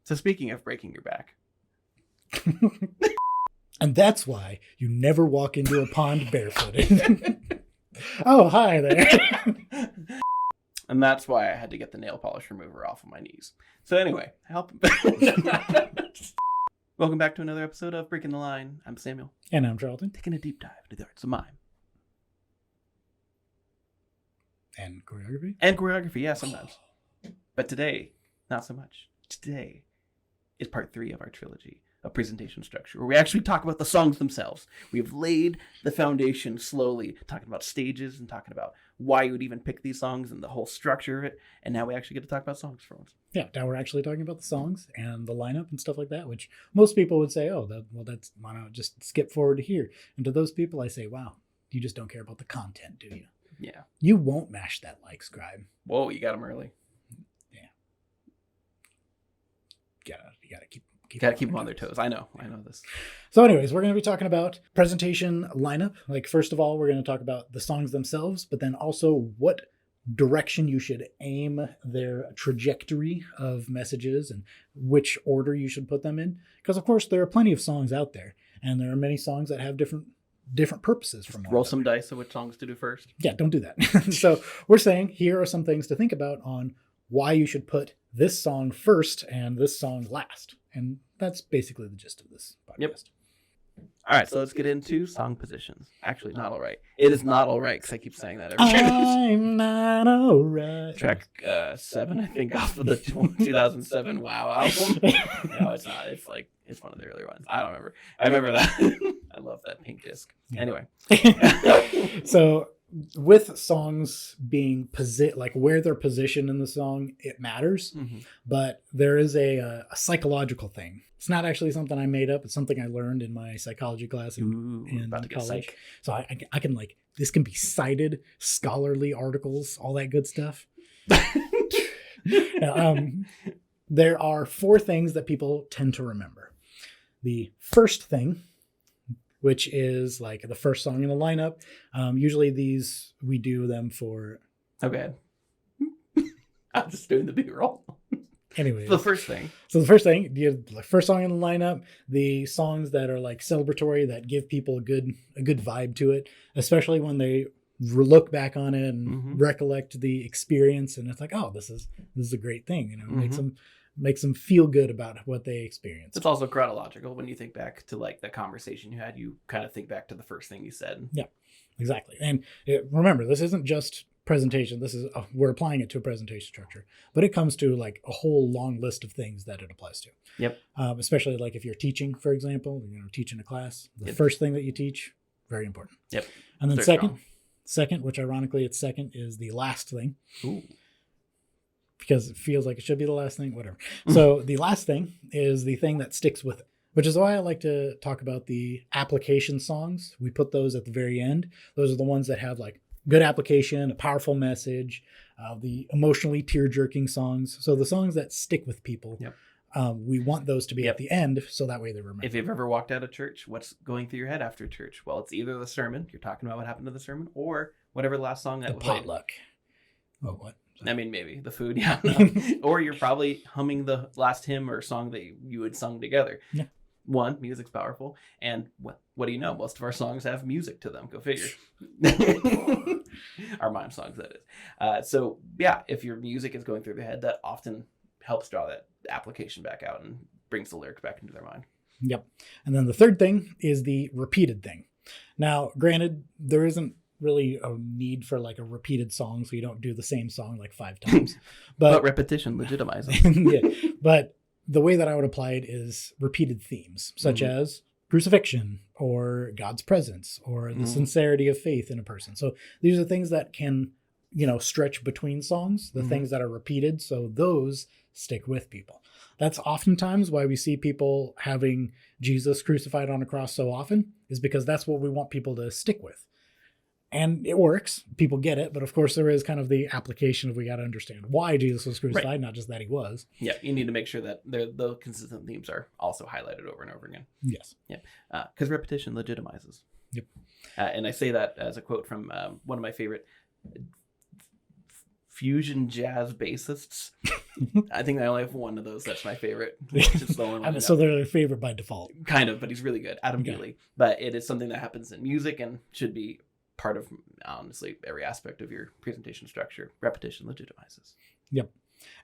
So speaking of breaking your back. And that's why you never walk into a pond barefooted. Oh, hi there. And that's why I had to get the nail polish remover off of my knees. So anyway, welcome back to another episode of Breaking the Line. I'm Samuel. And I'm Charleton. Taking a deep dive into the arts of mime. And choreography? And choreography, yeah, sometimes. But today, not so much. Today is part 3 of our trilogy of presentation structure, where we actually talk about the songs themselves. We've laid the foundation slowly, talking about stages and talking about why you would even pick these songs and the whole structure of it. And now we actually get to talk about songs for once. Yeah, now we're actually talking about the songs and the lineup and stuff like that, which most people would say, oh, that's why not just skip forward to here. And to those people, I say, wow, you just don't care about the content, do you? Yeah. You won't mash that like scribe. Whoa, you got them early. Yeah. You gotta keep them on their toes. I know this. So anyways, we're going to be talking about presentation lineup. Like, first of all, we're going to talk about the songs themselves, but then also what direction you should aim their trajectory of messages and which order you should put them in. Because, of course, there are plenty of songs out there, and there are many songs that have different purposes from roll some dice of which songs to do first. Yeah, don't do that. So we're saying here are some things to think about on why you should put this song first and this song last. And that's basically the gist of this podcast. Yep. All right, so let's get into song positions. Actually, not all right. It is not all right, because I keep saying that every time. I'm not all right. Track 7, I think, off of the 2007 WoW album. No, it's not. It's one of the earlier ones. I don't remember. I remember that. I love that pink disc. Yeah. Anyway. So with songs being like where they're positioned in the song, it matters. Mm-hmm. But there is a psychological thing. It's not actually something I made up. It's something I learned in my psychology class in college. So I can this can be cited, scholarly articles, all that good stuff. There are 4 things that people tend to remember. The first thing, which is like the first song in the lineup. Usually these, we do them for... Okay. I'm just doing the B-roll. Anyways. The first thing. So the first thing, the first song in the lineup, the songs that are like celebratory, that give people a good vibe to it, especially when they look back on it and recollect the experience. And it's like, oh, this is a great thing. You know, makes them feel good about what they experienced. It's also chronological. When you think back to like the conversation you had, you kind of think back to the first thing you said. Yeah, exactly. And remember, this isn't just presentation. This is we're applying it to a presentation structure, but it comes to like a whole long list of things that it applies to. Yep. Especially like if you're teaching, for example, teaching a class, the first thing that you teach, very important. Yep. And then second, which ironically it's second, is the last thing. Ooh. Because it feels like it should be the last thing, whatever. So the last thing is the thing that sticks with it, which is why I like to talk about the application songs. We put those at the very end. Those are the ones that have like good application, a powerful message, the emotionally tear-jerking songs. So the songs that stick with people, we want those to be at the end, so that way they remember. If you've ever walked out of church, what's going through your head after church? Well, it's either the sermon, you're talking about what happened to the sermon, or whatever the last song that was potluck. Oh, what? I mean, maybe the food, yeah. No. Or you're probably humming the last hymn or song that you had sung together. Yeah. One, music's powerful. And what do you know? Most of our songs have music to them. Go figure. Our mime songs, that is. So, yeah, if your music is going through their head, that often helps draw that application back out and brings the lyrics back into their mind. Yep. And then the third thing is the repeated thing. Now, granted, there isn't really a need for like a repeated song, so you don't do the same song like 5 times. But repetition legitimizes. Yeah. But the way that I would apply it is repeated themes, such as crucifixion or God's presence or the sincerity of faith in a person. So these are things that can, stretch between songs, the things that are repeated. So those stick with people. That's oftentimes why we see people having Jesus crucified on a cross so often, is because that's what we want people to stick with. And it works. People get it. But of course, there is kind of the application of we got to understand why Jesus was crucified, not just that he was. Yeah, you need to make sure that the consistent themes are also highlighted over and over again. Yes. Yeah, because repetition legitimizes. Yep. And I say that as a quote from one of my favorite fusion jazz bassists, I think I only have one of those. That's my favorite. Which is the only one So they're their favorite by default. kind of, but he's really good. Adam Healy. But it is something that happens in music and should be part of, honestly, every aspect of your presentation structure. Repetition legitimizes. Yep.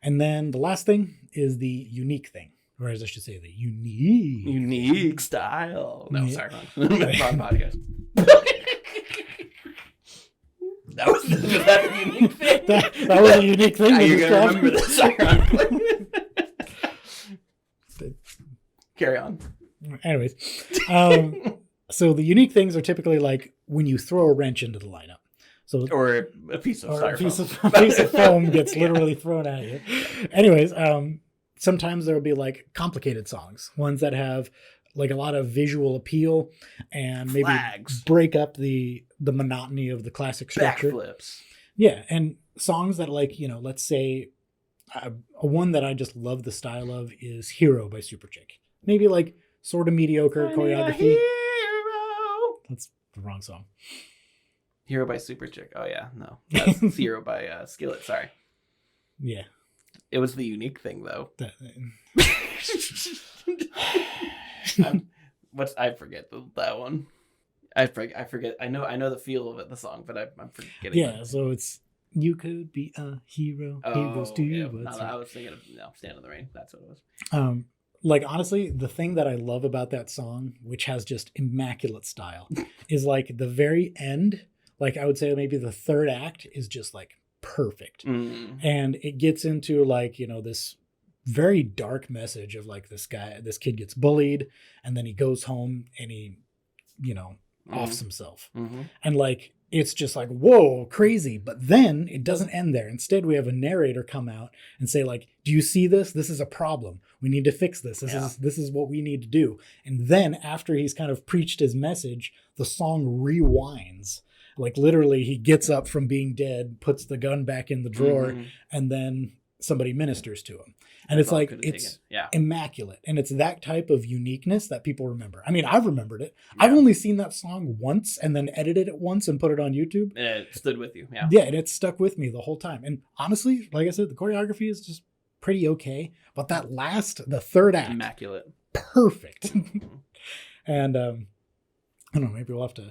And then the last thing is the unique thing, or as I should say, the unique style. No, Yeah. sorry, wrong podcast. was that a unique thing? That was a unique thing. Now you're gonna remember this, ironically. Carry on. Anyways, so the unique things are typically like when you throw a wrench into the lineup. So Or a piece of styrofoam. A piece of foam gets literally thrown at you. Anyways, sometimes there will be like complicated songs, ones that have like a lot of visual appeal and maybe break up the monotony of the classic structure. Backflips. Yeah, and songs that like, let's say one that I just love the style of is Hero by Superchick. Maybe like sort of mediocre choreography. That's the wrong song. Hero by Superchick. Oh yeah, no. That's Hero by Skillet, sorry. Yeah. It was the unique thing though. I forget that one. I forget. I know the feel of it, the song, but I'm forgetting. Yeah, so it's you could be a hero. Heroes do yeah. you. I was thinking of Stand in the Rain. That's what it was. Like honestly, the thing that I love about that song, which has just immaculate style, is like the very end. Like I would say maybe the third act is just like perfect, and it gets into like this very dark message of like this kid gets bullied, and then he goes home and he offs himself, and like it's just like whoa, crazy. But then it doesn't end there. Instead, we have a narrator come out and say like, do you see this? This is a problem. We need to fix this. This is what we need to do. And then after he's kind of preached his message, the song rewinds. Like literally he gets up from being dead, puts the gun back in the drawer, and then somebody ministers to him. And it's like, it's immaculate. And it's that type of uniqueness that people remember. I mean, I've remembered it. Yeah. I've only seen that song once and then edited it once and put it on YouTube. And it stood with you. Yeah. Yeah. And it stuck with me the whole time. And honestly, like I said, the choreography is just pretty okay. But the third act. Immaculate. Perfect. And I don't know, maybe we'll have to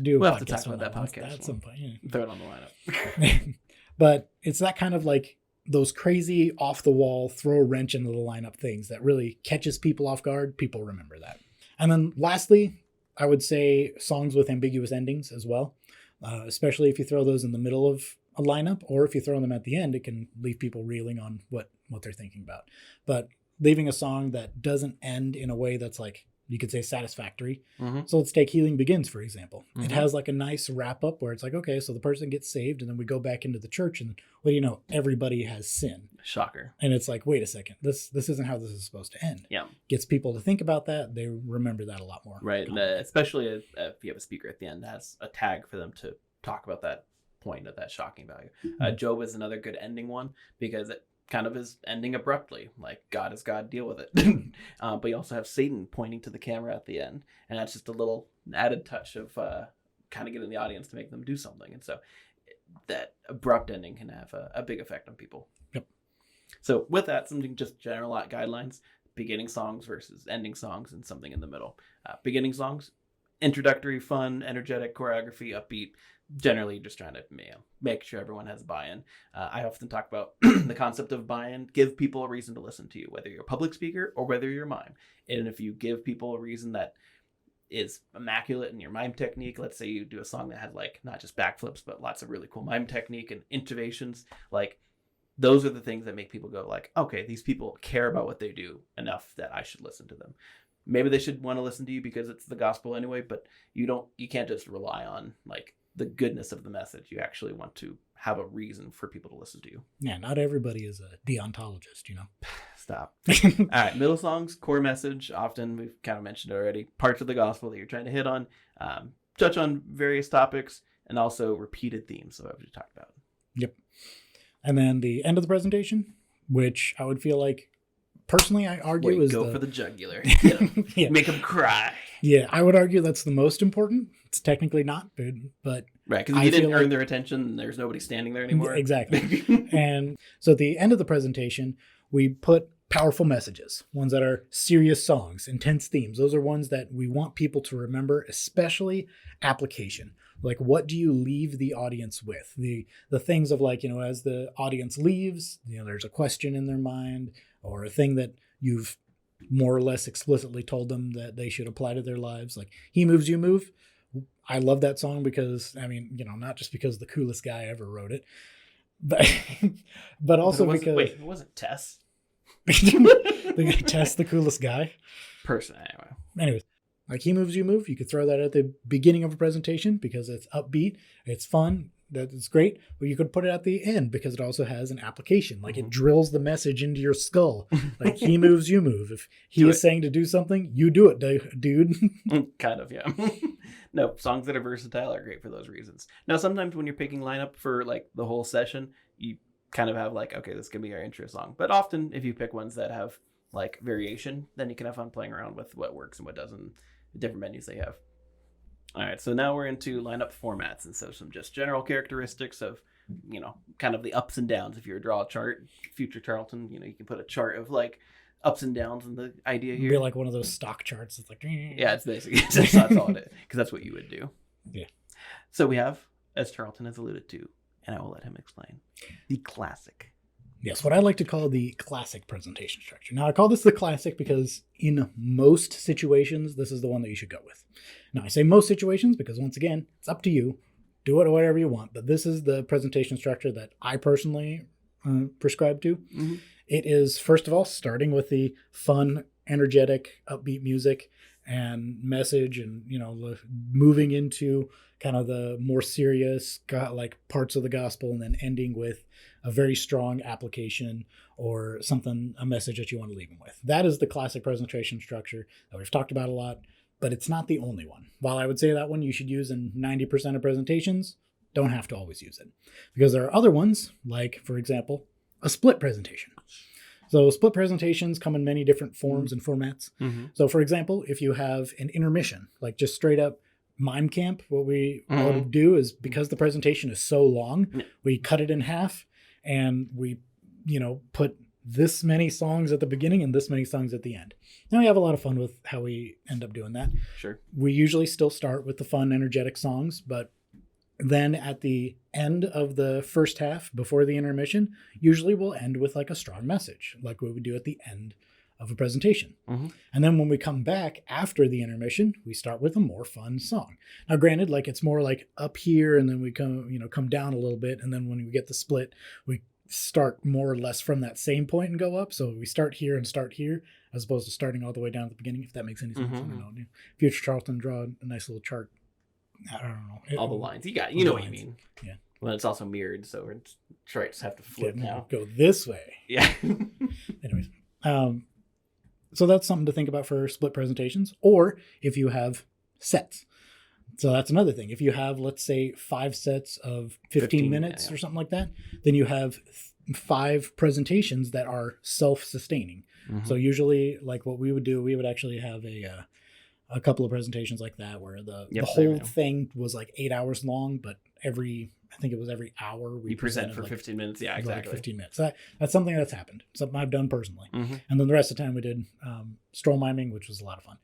do we'll have to talk about that podcast at some point. Yeah. Throw it on the lineup. But it's that kind of like those crazy off the wall, throw a wrench into the lineup things that really catches people off guard. People remember that. And then lastly, I would say songs with ambiguous endings as well, especially if you throw those in the middle of a lineup, or if you throw them at the end, it can leave people reeling on what they're thinking about. But leaving a song that doesn't end in a way that's like, you could say satisfactory. So let's take Healing Begins, for example. It has like a nice wrap up where it's like, okay, so the person gets saved and then we go back into the church and what do you know? Everybody has sin. Shocker. And it's like, wait a second, this isn't how this is supposed to end. Yeah. Gets people to think about that. They remember that a lot more. Right. Especially if you have a speaker at the end that has a tag for them to talk about that point of that shocking value. Job is another good ending one because it kind of is ending abruptly, like God is God, deal with it. But you also have Satan pointing to the camera at the end, and that's just a little added touch of kind of getting the audience to make them do something. And so that abrupt ending can have a big effect on people. Yep. So with that, something just general guidelines: beginning songs versus ending songs, and something in the middle. Beginning songs, introductory, fun, energetic choreography, upbeat. Generally just trying to make sure everyone has buy-in. I often talk about the concept of buy-in. Give people a reason to listen to you, whether you're a public speaker or whether you're mime. And if you give people a reason that is immaculate in your mime technique, let's say you do a song that had like not just backflips, but lots of really cool mime technique and intubations, like those are the things that make people go like, okay, these people care about what they do enough that I should listen to them. Maybe they should want to listen to you because it's the gospel anyway, but you can't just rely on like the goodness of the message. You actually want to have a reason for people to listen to you. Yeah, not everybody is a deontologist, Stop. All right, middle songs, core message. Often we've kind of mentioned already, parts of the gospel that you're trying to hit on, touch on various topics, and also repeated themes. So what we talked about. Yep. And then the end of the presentation, which I would feel like, personally, I argue go for the jugular. Yeah. Make them cry. Yeah, I would argue that's the most important. it's technically not food, but Right, because if you didn't earn their attention, there's nobody standing there anymore. Exactly. And so at the end of the presentation, we put powerful messages, ones that are serious songs, intense themes. Those are ones that we want people to remember, especially application. Like, what do you leave the audience with? The things of, like, as the audience leaves, there's a question in their mind or a thing that you've more or less explicitly told them that they should apply to their lives. Like, He Moves, You Move. I love that song because, not just because the coolest guy ever wrote it, but also because... Wait, it wasn't Tess? Tess, the coolest guy? Person, anyway. Anyways, like He Moves, You Move. You could throw that at the beginning of a presentation because it's upbeat, it's fun, that's great. But you could put it at the end because it also has an application. Like, it drills the message into your skull. Like, He moves, you move. If he is saying to do something, you do it, dude. Kind of, yeah. No, songs that are versatile are great for those reasons. Now, sometimes when you're picking lineup for, like, the whole session, you kind of have, like, okay, this can be our intro song. But often, if you pick ones that have, like, variation, then you can have fun playing around with what works and what doesn't, the different menus they have. All right, so now we're into lineup formats, and so some just general characteristics of, kind of the ups and downs. If you draw a chart, future Charleton, you can put a chart of, like, ups and downs, and the idea here. It'd be like one of those stock charts. It's like... Yeah, it's basically, that's all it is, because that's what you would do. Yeah. So we have, as Charleton has alluded to, and I will let him explain, the classic. Yes, what I like to call the classic presentation structure. Now, I call this the classic because in most situations, this is the one that you should go with. Now, I say most situations because, once again, it's up to you. Do it whatever you want. But this is the presentation structure that I personally prescribe to. Mm-hmm. It is, first of all, starting with the fun, energetic, upbeat music and message, and moving into kind of the more serious, like, parts of the gospel, and then ending with a very strong application or something, a message that you want to leave them with. That is the classic presentation structure that we've talked about a lot, but it's not the only one. While I would say that one you should use in 90% of presentations, don't have to always use it, because there are other ones, like, for example, a split presentation. So split presentations come in many different forms and formats. Mm-hmm. So, for example, if you have an intermission, like just straight up Mime Camp, what we would do is, because the presentation is so long, we cut it in half, and we, put this many songs at the beginning and this many songs at the end. Now, we have a lot of fun with how we end up doing that. Sure. We usually still start with the fun, energetic songs, but then at the end of the first half, before the intermission, usually we'll end with, like, a strong message, like we would do at the end of a presentation. Mm-hmm. And then when we come back after the intermission, we start with a more fun song. Now, granted, like, it's more like up here, and then we come down a little bit. And then when we get the split, we start more or less from that same point and go up. So we start here and start here, as opposed to starting all the way down at the beginning, if that makes any sense. Mm-hmm. I don't know. Future Charleton, draw a nice little chart. I don't know. All the lines. You know what you mean. Yeah. Well, it's also mirrored, so charts have to flip now. Go this way. Yeah. Anyways. So that's something to think about for split presentations, or if you have sets. So that's another thing. If you have, let's say, 5 sets of 15 minutes or something like that, then you have 5 presentations that are self-sustaining. Mm-hmm. So usually, like, what we would do, we would actually have a couple of presentations like that, where the whole thing was like 8 hours long, but I think it was every hour we present for, like, 15 minutes. Yeah, exactly. Like 15 minutes. That's something that's happened. Something I've done personally. Mm-hmm. And then the rest of the time we did stroll miming, which was a lot of fun.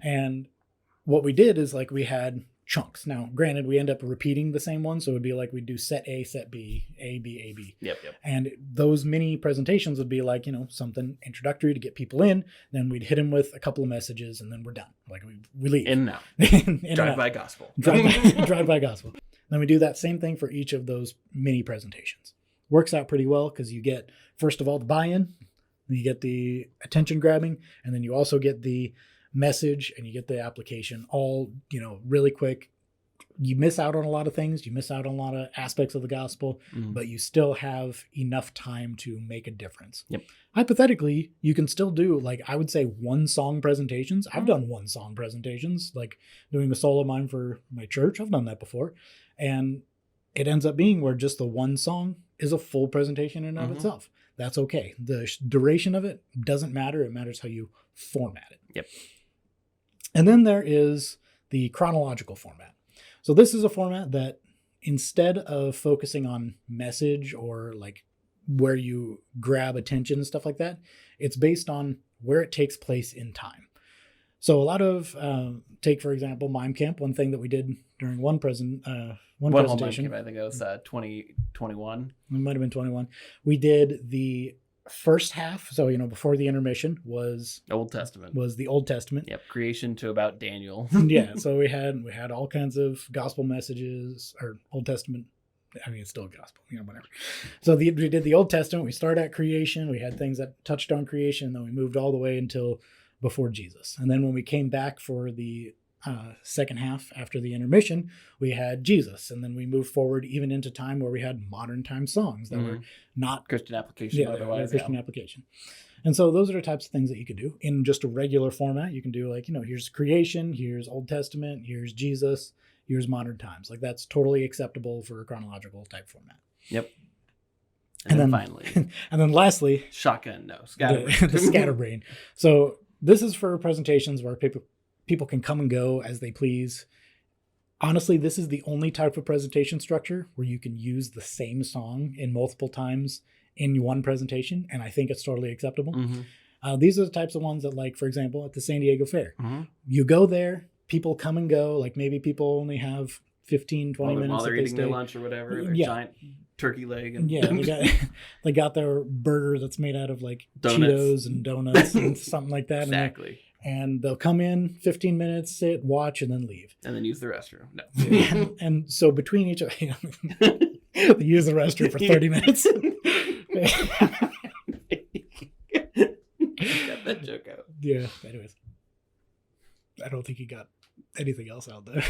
And what we did is, like, we had chunks. Now, granted, we end up repeating the same one. So it would be like we'd do set A, set B, A, B, A, B. Yep. And those mini presentations would be like, something introductory to get people in. Then we'd hit them with a couple of messages, and then we're done. Like, we leave. In and out. Drive-by gospel. Drive-by gospel. Then we do that same thing for each of those mini presentations. Works out pretty well, because you get, first of all, the buy-in, you get the attention grabbing, and then you also get the message, and you get the application all, really quick. You miss out on a lot of things. You miss out on a lot of aspects of the gospel, but you still have enough time to make a difference. Yep. Hypothetically, you can still do, like, I would say 1-song presentations. I've done 1-song presentations, like doing the solo mime for my church. I've done that before. And it ends up being where just the 1 song is a full presentation in and of itself. That's okay. The duration of it doesn't matter. It matters how you format it. Yep. And then there is the chronological format. So this is a format that instead of focusing on message or like where you grab attention and stuff like that, it's based on where it takes place in time. So a lot of take, for example, Mime Camp. One thing that we did during one presentation, Camp, I think it was 2021. It might have been 21. We did the first half. So, before the intermission was the Old Testament. Yep. Creation to about Daniel. Yeah. So we had all kinds of gospel messages, or Old Testament. I mean, it's still gospel, whatever. So we did the Old Testament. We started at creation. We had things that touched on creation. Then we moved all the way until before Jesus. And then when we came back for the second half after the intermission, we had Jesus. And then we moved forward even into time where we had modern time songs that were not Christian application. Otherwise, Christian application. And so those are the types of things that you could do in just a regular format. You can do like, here's creation, here's Old Testament, here's Jesus, here's modern times. Like that's totally acceptable for a chronological type format. Yep. And then finally. And then lastly. Shotgun, no. Scatterbrain. The scatterbrain. So this is for presentations where people can come and go as they please. Honestly, this is the only type of presentation structure where you can use the same song in multiple times in one presentation, and I think it's totally acceptable. These are the types of ones that, like, for example, at the San Diego Fair, you go there, people come and go, like maybe people only have 15, 20 minutes. While they're eating their lunch or whatever, their giant turkey leg. And they got their burger that's made out of like donuts. Cheetos and donuts and something like that. Exactly. And they'll come in 15 minutes, sit, watch, and then leave. And then use the restroom. No. and so between each of they use the restroom for 30 minutes. Got that joke out. Yeah, anyways. I don't think he got anything else out there.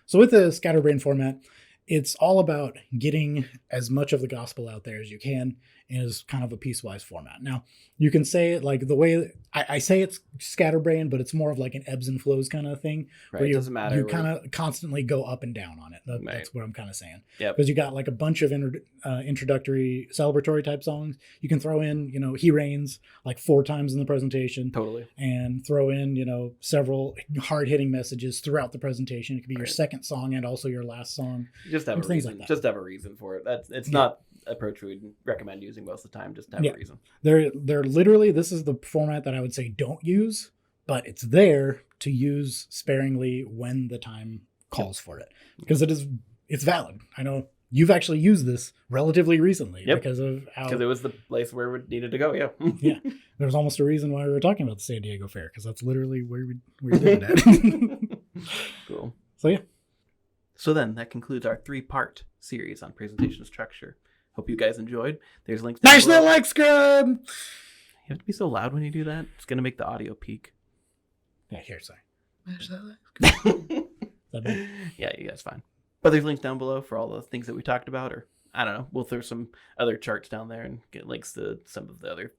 So with the scatterbrain format, it's all about getting as much of the gospel out there as you can is kind of a piecewise format. Now, you can say it like the way I say it's scatterbrain, but it's more of like an ebbs and flows kind of thing. Right, where it doesn't matter. You kind of constantly go up and down on it. That's what I'm kind of saying. Yeah. Because you got like a bunch of introductory, celebratory type songs. You can throw in, He Reigns like 4 times in the presentation. Totally. And throw in, several hard-hitting messages throughout the presentation. It could be your second song and also your last song. You just have a reason. Like that. Just have a reason for it. It's not approach we would recommend using most of the time. Just have a reason. They're literally, this is the format that I would say don't use, but it's there to use sparingly when the time calls for it, because it's valid. I know you've actually used this relatively recently because of how, because it was the place where we needed to go. Yeah, there's almost a reason why we were talking about the San Diego Fair, because that's literally where we did it at. Cool. So then that concludes our 3-part series on presentation structure. Hope you guys enjoyed. There's links. National Like Scrub! You have to be so loud when you do that. It's going to make the audio peak. Yeah, here, sorry. Yeah, that's fine. But there's links down below for all the things that we talked about, or I don't know. We'll throw some other charts down there and get links to some of the other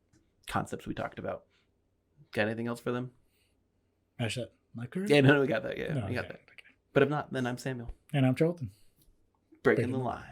concepts we talked about. Got anything else for them? National Like Scrub? Yeah, no, we got that. Yeah, no, we got okay, that. okay. But if not, then I'm Samuel. And I'm Charleton. Breaking the line.